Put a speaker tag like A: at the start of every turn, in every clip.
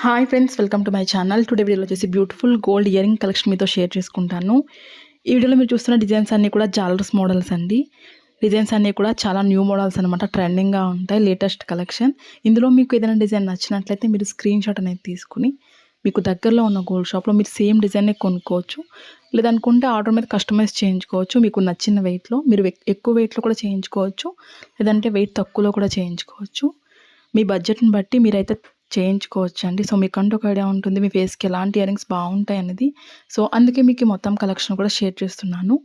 A: Hi friends, welcome to my channel. Today వీడియోలో వచ్చేసి beautiful gold ear ring collection మీతో share చేసుకుంటాను. ఈ వీడియోలో మీరు చూస్తున్న డిజైన్స్ అన్నీ కూడా జాలర్స్ మోడల్స్ అండి. డిజైన్స్ అన్నీ కూడా చాలా న్యూ మోడల్స్ అనమాట, ట్రెండింగ్గా ఉంటాయి, లేటెస్ట్ కలెక్షన్. ఇందులో మీకు ఏదైనా డిజైన్ నచ్చినట్లయితే మీరు స్క్రీన్ షాట్ అనేది తీసుకుని మీకు దగ్గరలో ఉన్న గోల్డ్ షాప్లో మీరు సేమ్ డిజైన్నే కొనుక్కోవచ్చు. లేదనుకుంటే ఆర్డర్ మీద కస్టమైజ్ చేయించుకోవచ్చు. మీకు నచ్చిన వెయిట్లో మీరు ఎక్కువ వెయిట్లో కూడా చేయించుకోవచ్చు, లేదంటే వెయిట్ తక్కువలో కూడా చేయించుకోవచ్చు. మీ బడ్జెట్ని బట్టి మీరైతే చేయించుకోవచ్చండి. సో మీకంటూ ఒక ఐడియా ఉంటుంది మీ ఫేస్‌కి ఎలాంటి ఇయర్ రింగ్స్ బాగుంటాయి అనేది. సో అందుకే మీకు ఈ మొత్తం కలెక్షన్ కూడా షేర్ చేస్తున్నాను.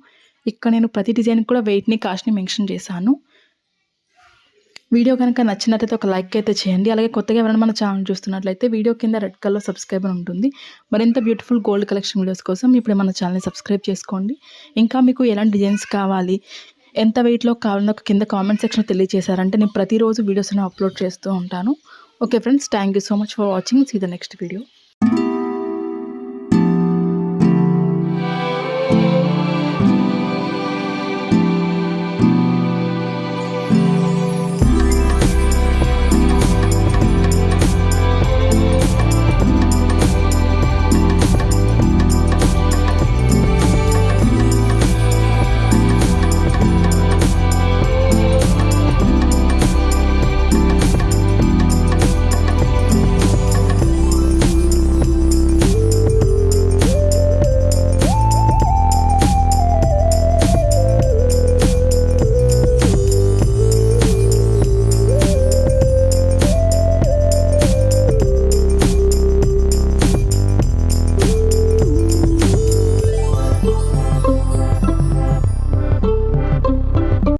A: ఇక్కడ నేను ప్రతి డిజైన్‌కి కూడా వెయిట్‌ని, కాస్ట్‌ని మెన్షన్ చేశాను. వీడియో కనుక నచ్చినట్లయితే ఒక లైక్ అయితే చేయండి. అలాగే కొత్తగా ఎవరైనా మన ఛానల్ చూస్తున్నట్లయితే వీడియో కింద రెడ్ కలర్ సబ్స్క్రైబ్ అని ఉంటుంది. మరింత బ్యూటిఫుల్ గోల్డ్ కలెక్షన్ వీడియోస్ కోసం ఇప్పుడు మన ఛానల్ని సబ్స్క్రైబ్ చేసుకోండి. ఇంకా మీకు ఎలాంటి డిజైన్స్ కావాలి, ఎంత వెయిట్‌లో కావాలో కింద కామెంట్ సెక్షన్‌లో తెలియజేశారంటే నేను ప్రతిరోజు వీడియోస్‌ని అప్లోడ్ చేస్తూ ఉంటాను. Okay friends, thank you so much for watching. See the next video.